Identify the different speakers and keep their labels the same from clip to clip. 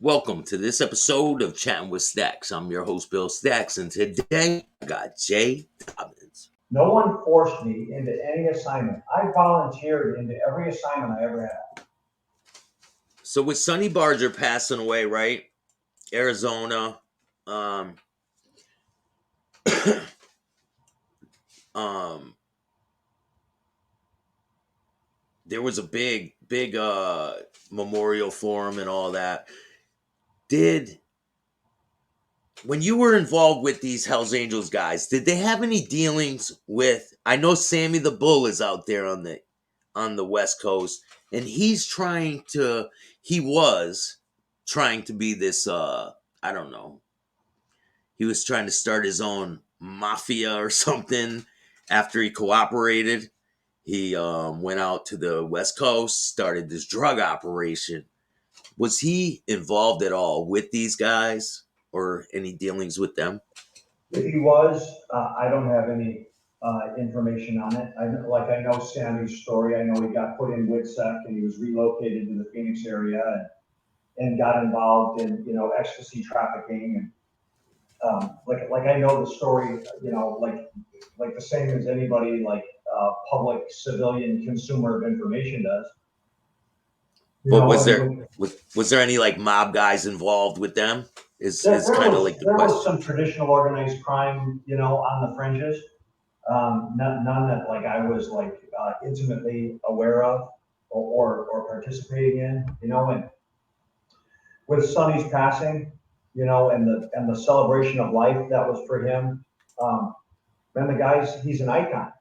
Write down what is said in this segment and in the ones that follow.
Speaker 1: Welcome to this episode of Chattin with Staxx. I'm your host, Bill Staxx, and today I got Jay Dobyns.
Speaker 2: No one forced me into any assignment. I volunteered into every assignment I ever had.
Speaker 1: So with Sonny Barger passing away, right? Arizona, um, um, there was a big memorial for him and all that. When you were involved with these Hells Angels guys, did they have any dealings with? I know Sammy the Bull is out there on the West Coast, and he was trying to be this. I don't know. He was trying to start his own mafia or something. After he cooperated, he went out to the West Coast, started this drug operation. Was he involved at all with these guys or any dealings with them?
Speaker 2: If he was, I don't have any information on it. I know Sammy's story. I know he got put in WITSEC and he was relocated to the Phoenix area and got involved in ecstasy trafficking and like I know the story, like the same as anybody public civilian consumer of information does.
Speaker 1: But was there any like mob guys involved with them? Is kind of like the
Speaker 2: there
Speaker 1: question.
Speaker 2: was some traditional organized crime, on the fringes. None that I was intimately aware of or participating in, and with Sonny's passing, and the celebration of life that was for him. Man, he's an icon.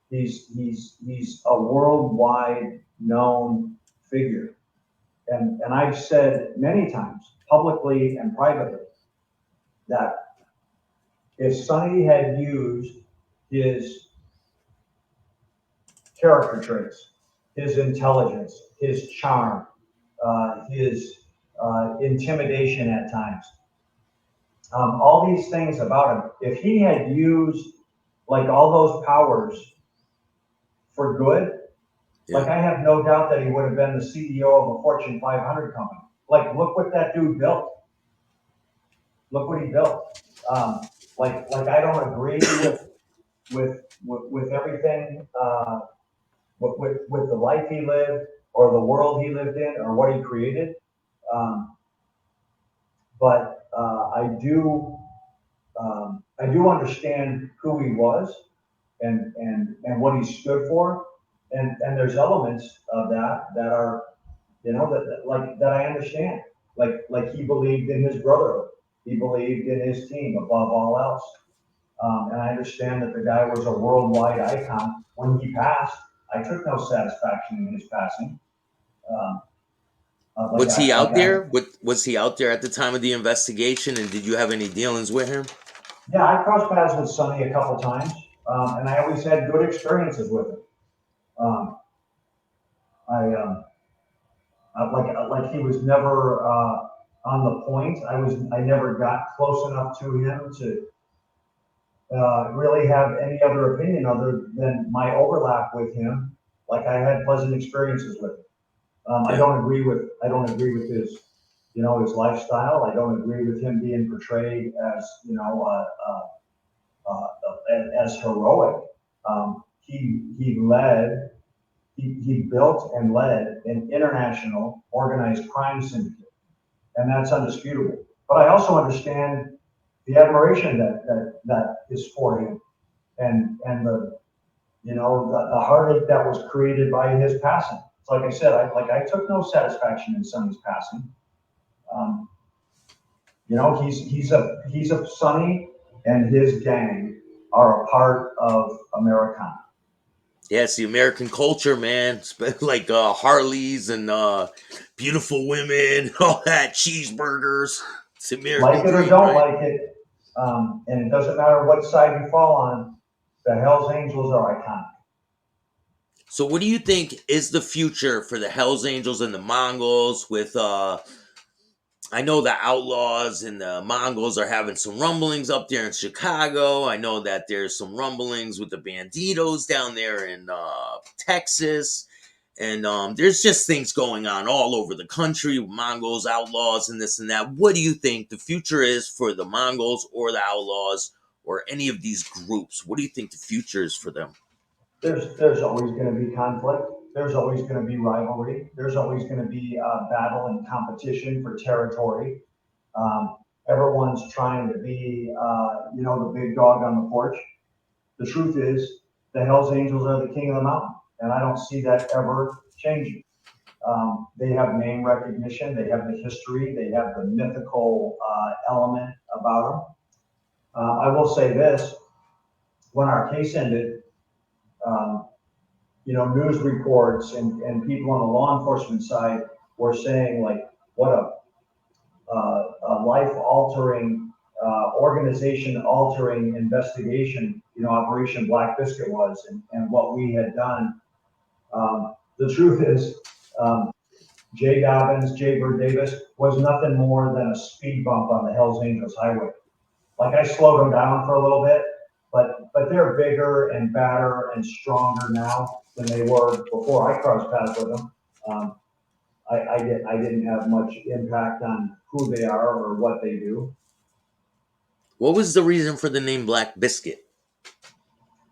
Speaker 2: He's a worldwide known figure. And I've said many times, publicly and privately, that if Sonny had used his character traits, his intelligence, his charm, his intimidation at times, all these things about him, if he had used all those powers for good, I have no doubt that he would have been the CEO of a Fortune 500 company. Look what that dude built. Look what he built. I don't agree with everything, with the life he lived or the world he lived in or what he created. But I do understand who he was and what he stood for. And there's elements of that are, that I understand. Like he believed in his brotherhood. He believed in his team above all else. And I understand that the guy was a worldwide icon. When he passed, I took no satisfaction in his passing.
Speaker 1: Was he out there? Was he out there at the time of the investigation? And did you have any dealings with him?
Speaker 2: Yeah, I crossed paths with Sonny a couple times, and I always had good experiences with him. Like he was never on the point. I never got close enough to him to really have any other opinion other than my overlap with him. Like I had pleasant experiences with him. I don't agree with his his lifestyle. I don't agree with him being portrayed as as heroic. He built and led an international organized crime syndicate, and that's undisputable. But I also understand the admiration that is for him, and the the heartache that was created by his passing. So like I said, I took no satisfaction in Sonny's passing. He's a Sonny and his gang are a part of Americana.
Speaker 1: Yeah, it's the American culture, man. Like Harleys and beautiful women, all that, cheeseburgers. It's the American
Speaker 2: like it
Speaker 1: dream,
Speaker 2: or don't
Speaker 1: right?
Speaker 2: like it, and it doesn't matter what side you fall on. The Hells Angels are iconic.
Speaker 1: So, what do you think is the future for the Hells Angels and the Mongols? With I know the Outlaws and the Mongols are having some rumblings up there in Chicago. I know that there's some rumblings with the Banditos down there in Texas. And there's just things going on all over the country, Mongols, outlaws, and this and that. What do you think the future is for the Mongols or the outlaws or any of these groups? What do you think the future is for them?
Speaker 2: There's always going to be conflict. There's always going to be rivalry. There's always going to be battle and competition for territory. Um, Everyone's trying to be, the big dog on the porch. The truth is, the Hells Angels are the king of the mountain, and I don't see that ever changing. They have name recognition, they have the history, they have the mythical element about them. I will say this: when our case ended, um, news reports and people on the law enforcement side were saying like, what a life-altering, organization-altering investigation, Operation Black Biscuit was, and what we had done. The truth is, um, Jay Dobyns, Jay Bird Davis was nothing more than a speed bump on the Hells Angels highway. Like I slowed them down for a little bit, but they're bigger and badder and stronger now than they were before I crossed paths with them. Um, I didn't have much impact on who they are or what they do.
Speaker 1: What was the reason for the name Black Biscuit?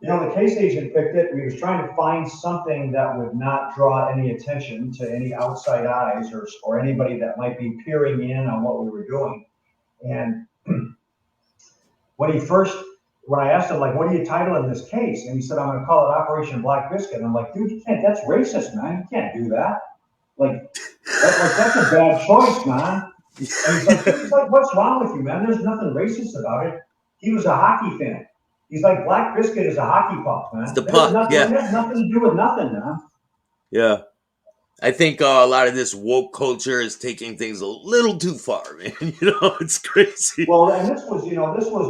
Speaker 2: The case agent picked it. We was trying to find something that would not draw any attention to any outside eyes or anybody that might be peering in on what we were doing. And when when I asked him, like, what are you titling this case? And he said, I'm going to call it Operation Black Biscuit. And I'm like, dude, you can't, that's racist, man. You can't do that. Like, that's a bad choice, man. And he's like, what's wrong with you, man? There's nothing racist about it. He was a hockey fan. He's like, Black Biscuit is a hockey puck,
Speaker 1: It's
Speaker 2: man.
Speaker 1: the puck.
Speaker 2: It
Speaker 1: Yeah,
Speaker 2: has nothing to do with nothing, man.
Speaker 1: yeah. I think a lot of this woke culture is taking things a little too far, man. It's crazy.
Speaker 2: Well, and this was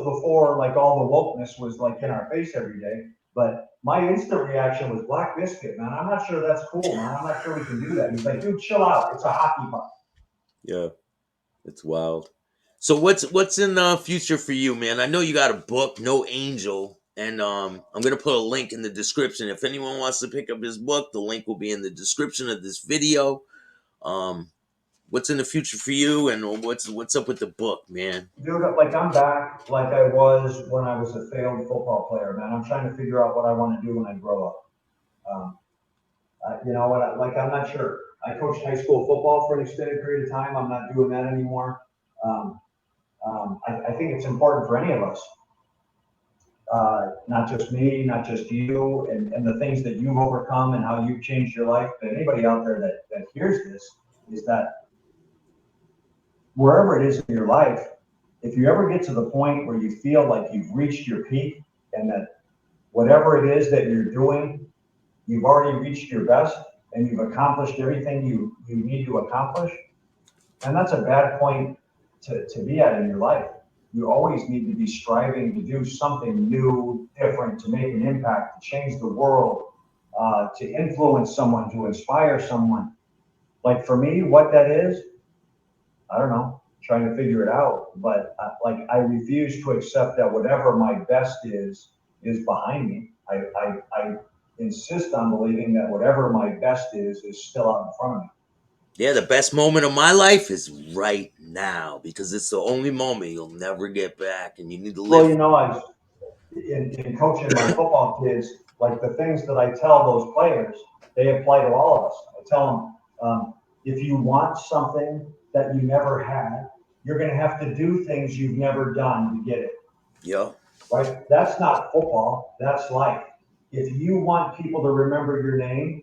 Speaker 2: before like all the wokeness was like in our face every day. But my instant reaction was Black Biscuit, man. I'm not sure that's cool, man. I'm not sure we can do that. He's like, dude, chill out. It's a hockey puck.
Speaker 1: Yeah, it's wild. So what's in the future for you, man? I know you got a book, No Angel, and I'm gonna put a link in the description. If anyone wants to pick up his book, the link will be in the description of this video. Um, what's in the future for you, and what's up with the book, man?
Speaker 2: Dude, like I'm back like I was when I was a failed football player, man. I'm trying to figure out what I want to do when I grow up. Um, like I'm not sure. I coached high school football for an extended period of time. I'm not doing that anymore. Um, I think it's important for any of us, not just me, not just you, and the things that you've overcome and how you've changed your life. But anybody out there that hears this is that wherever it is in your life, if you ever get to the point where you feel like you've reached your peak and that whatever it is that you're doing, you've already reached your best and you've accomplished everything you need to accomplish, and that's a bad point to be at in your life. You always need to be striving to do something new, different, to make an impact, to change the world, to influence someone, to inspire someone. Like for me, what that is, I don't know, trying to figure it out. But like I refuse to accept that whatever my best is behind me. I insist on believing that whatever my best is still out in front of me.
Speaker 1: Yeah, the best moment of my life is right now because it's the only moment you'll never get back, and you need to
Speaker 2: Well,
Speaker 1: live.
Speaker 2: I in coaching my football kids, like the things that I tell those players, they apply to all of us. I tell them, if you want something that you never had, you're going to have to do things you've never done to get it.
Speaker 1: Yo,
Speaker 2: Right? That's not football. That's life. If you want people to remember your name,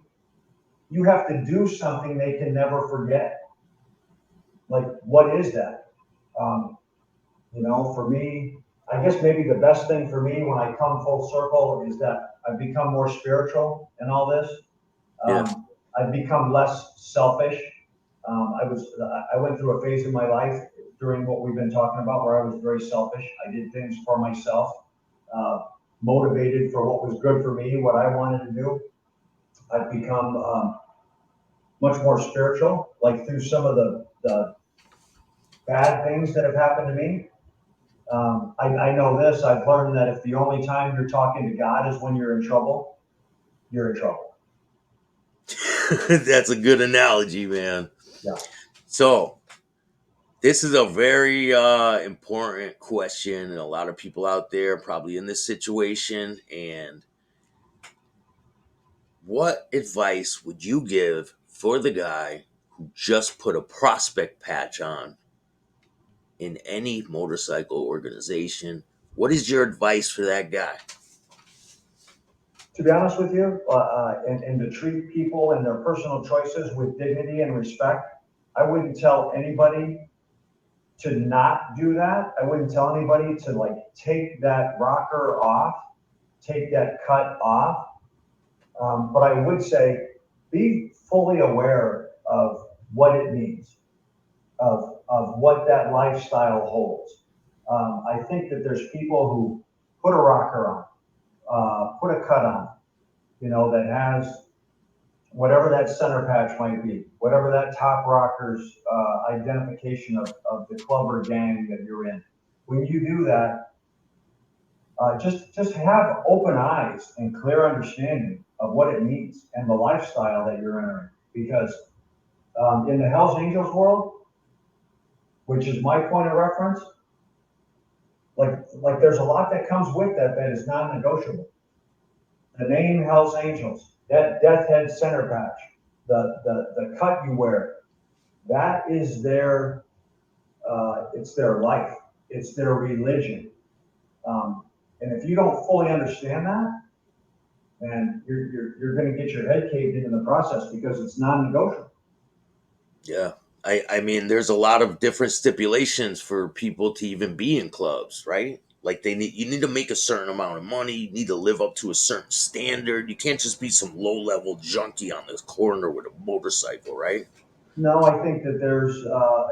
Speaker 2: you have to do something they can never forget. Like, what is that? Um, for me, I guess maybe the best thing for me when I come full circle is that I've become more spiritual in all this.
Speaker 1: yeah,
Speaker 2: I've become less selfish. I went through a phase in my life during what we've been talking about where I was very selfish. I did things for myself, uh, motivated for what was good for me, what I wanted to do. I've become much more spiritual, like through some of the bad things that have happened to me. I know this. I've learned that if the only time you're talking to God is when you're in trouble, you're in trouble.
Speaker 1: That's a good analogy, man.
Speaker 2: Yeah.
Speaker 1: So this is a very important question, and a lot of people out there probably in this situation. And what advice would you give for the guy who just put a prospect patch on in any motorcycle organization? What is your advice for that guy?
Speaker 2: To be honest with you, and to treat people and their personal choices with dignity and respect, I wouldn't tell anybody to not do that. I wouldn't tell anybody to like take that rocker off, take that cut off. But I would say be fully aware of what it means, of what that lifestyle holds. I think that there's people who put a rocker on, put a cut on, that has whatever that center patch might be, whatever that top rocker's identification of the club or gang that you're in. When you do that, just have open eyes and clear understanding of what it means and the lifestyle that you're entering. Because in the Hells Angels world, which is my point of reference, like there's a lot that comes with that is non-negotiable. The name Hells Angels, that death head center patch, the cut you wear, that is it's their life, it's their religion. Um, and if you don't fully understand that, then you're going to get your head caved in the process because it's non-negotiable.
Speaker 1: Yeah. I mean, there's a lot of different stipulations for people to even be in clubs, right? Like you need to make a certain amount of money. You need to live up to a certain standard. You can't just be some low level junkie on this corner with a motorcycle, right?
Speaker 2: No, I think that there's,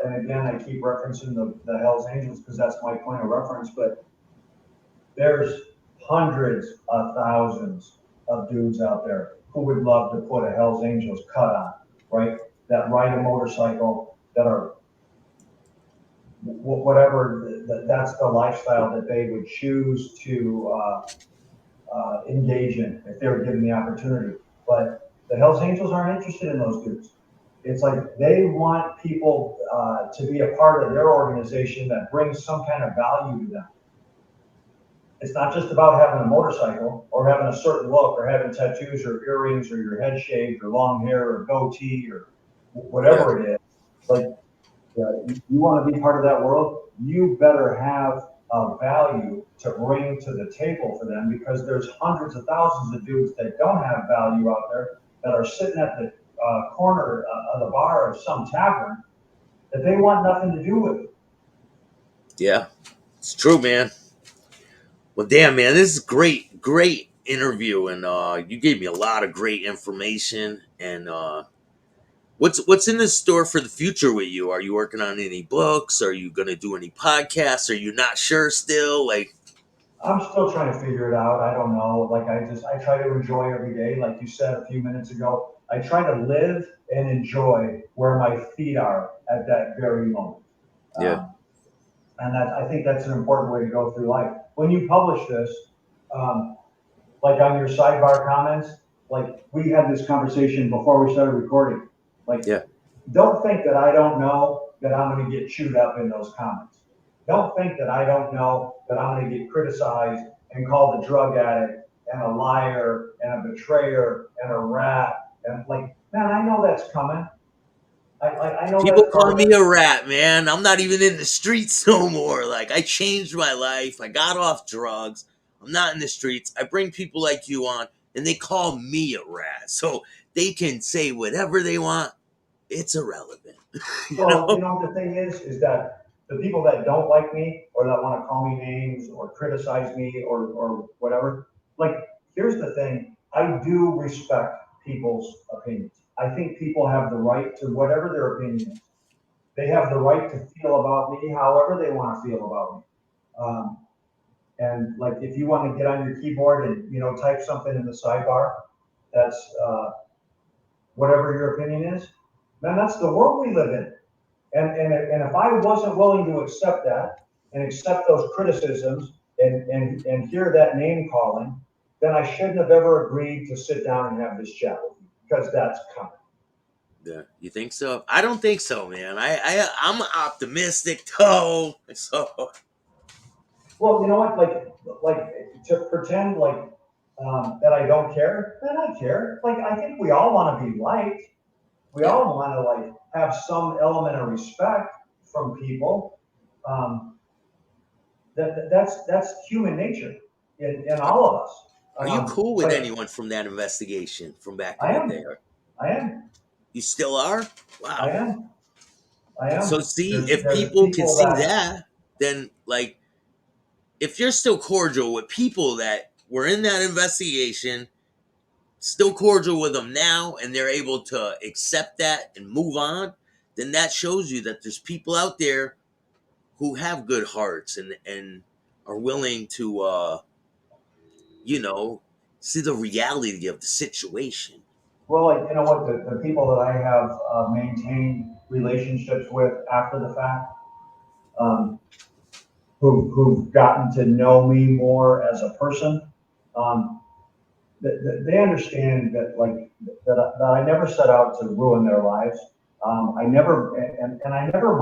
Speaker 2: and again, I keep referencing the Hells Angels because that's my point of reference, but there's hundreds of thousands of dudes out there who would love to put a Hells Angels cut on, right? That ride a motorcycle, that are whatever, that's the lifestyle that they would choose to engage in if they were given the opportunity. But the Hells Angels aren't interested in those dudes. It's like they want people to be a part of their organization that brings some kind of value to them. It's not just about having a motorcycle or having a certain look or having tattoos or earrings or your head shaved or long hair or goatee or
Speaker 1: Yeah.
Speaker 2: whatever it is. Like, you want to be part of that world, you better have a value to bring to the table for them because there's hundreds of thousands of dudes that don't have value out there that are sitting at the corner of the bar of some tavern that they want nothing to do with.
Speaker 1: Yeah. It's true, man. Well, damn, man, this is great, great interview, and you gave me a lot of great information. And what's in the store for the future with you? Are you working on any books? Are you gonna do any podcasts? Are you not sure still? Like,
Speaker 2: I'm still trying to figure it out. I don't know. Like I try to enjoy every day. Like you said a few minutes ago, I try to live and enjoy where my feet are at that very moment.
Speaker 1: yeah,
Speaker 2: Um, and I think that's an important way to go through life. When you publish this, um, like on your sidebar comments, like we had this conversation before we started recording. Like,
Speaker 1: yeah.
Speaker 2: don't think that I don't know that I'm going to get chewed up in those comments. Don't think that I don't know that I'm going to get criticized and called a drug addict and a liar and a betrayer and a rat. And like, man, I know that's coming. I know
Speaker 1: People
Speaker 2: that's
Speaker 1: call
Speaker 2: part of
Speaker 1: me
Speaker 2: it.
Speaker 1: a rat, man. I'm not even in the streets no more. Like, I changed my life. I got off drugs. I'm not in the streets. I bring people like you on, and they call me a rat. So they can say whatever they want. It's irrelevant, you
Speaker 2: Well,
Speaker 1: know.
Speaker 2: the thing is that the people that don't like me or that want to call me names or criticize me or whatever, like, here's the thing. I do respect people's opinions. I think people have the right to whatever their opinion is. They have the right to feel about me however they want to feel about me. Um, and like, if you want to get on your keyboard and, type something in the sidebar, that's whatever your opinion is, man, that's the world we live in. And if I wasn't willing to accept that and accept those criticisms and hear that name calling, then I shouldn't have ever agreed to sit down and have this chat with you because that's coming.
Speaker 1: Yeah, you think so? I don't think so, man. I'm optimistic though. So
Speaker 2: Well, you know what? Like to pretend like that I don't care, then I care. Like I think we all want to be liked. We
Speaker 1: yeah.
Speaker 2: all want to like have some element of respect from people. Um, that's human nature in
Speaker 1: Are,
Speaker 2: all of us.
Speaker 1: are you cool with
Speaker 2: But
Speaker 1: anyone from that investigation from back in
Speaker 2: I
Speaker 1: the day?
Speaker 2: am, I am,
Speaker 1: You still are?
Speaker 2: I
Speaker 1: Wow.
Speaker 2: am, I
Speaker 1: So
Speaker 2: am.
Speaker 1: see, if
Speaker 2: There's
Speaker 1: people can
Speaker 2: people
Speaker 1: see
Speaker 2: that,
Speaker 1: that, then like if you're still cordial with people that were in that investigation, still cordial with them now, and they're able to accept that and move on, then that shows you that there's people out there who have good hearts and are willing to you know see the reality of the situation.
Speaker 2: well, like, you know what, the people that I have maintained relationships with after the fact, um, who've gotten to know me more as a person, um, they understand that like that I never set out to ruin their lives. I never and I never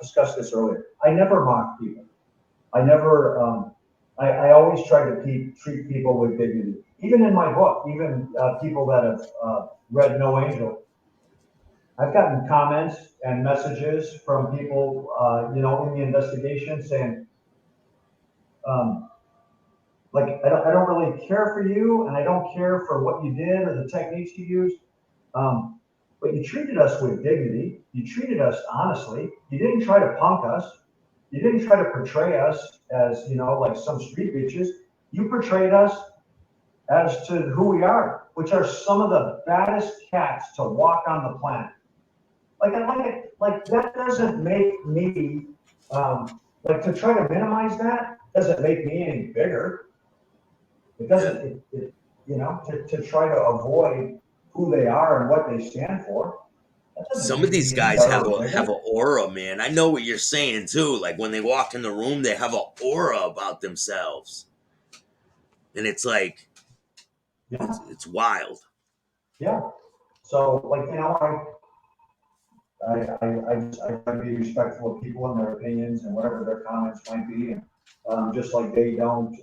Speaker 2: discussed this earlier. I never mock people. I never. I always try to treat people with dignity. Even in my book, even people that have read No Angel, I've gotten comments and messages from people, in the investigation saying, um, like, I don't really care for you, and I don't care for what you did or the techniques you used. Um, but you treated us with dignity. You treated us honestly. You didn't try to punk us. You didn't try to portray us as, like some street bitches. You portrayed us as to who we are, which are some of the baddest cats to walk on the planet. Like that doesn't make me, like to try to minimize that doesn't make me any bigger. It
Speaker 1: Yeah.
Speaker 2: doesn't, to try to avoid who they are and what they stand for. That doesn't
Speaker 1: Some of
Speaker 2: make
Speaker 1: these
Speaker 2: me any
Speaker 1: guys
Speaker 2: better or
Speaker 1: have
Speaker 2: bigger.
Speaker 1: a aura, man. I know what you're saying too. Like when they walk in the room, they have a aura about themselves, and it's like
Speaker 2: Yeah,
Speaker 1: it's wild.
Speaker 2: yeah. So like, I try to be respectful of people and their opinions and whatever their comments might be. And just like they don't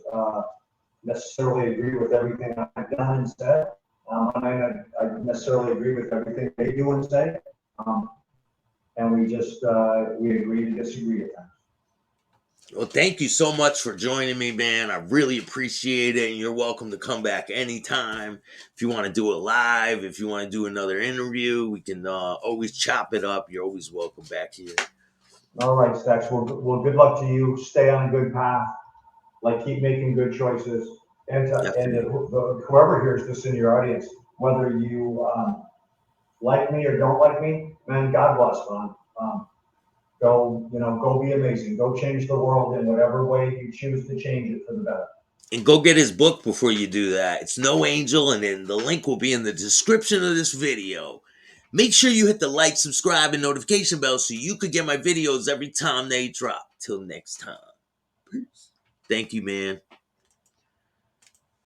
Speaker 2: necessarily agree with everything I've done and said, and I necessarily agree with everything they do and say. Um, and we agree to disagree at times.
Speaker 1: Well, thank you so much for joining me, man. I really appreciate it. And you're welcome to come back anytime. If you want to do it live, if you want to do another interview, we can always chop it up. You're always welcome back here.
Speaker 2: All right, Staxx. Well, good luck to you. Stay on a good path. Like, keep making good choices.
Speaker 1: Definitely.
Speaker 2: Whoever hears this in your audience, whether you like me or don't like me, man, God bless, man. Go be amazing. Go change the world in whatever way you choose to change it for the better.
Speaker 1: And go get his book before you do that. It's No Angel, and then the link will be in the description of this video. Make sure you hit the like, subscribe, and notification bell so you could get my videos every time they drop. Till next time. Peace. Thank you, man.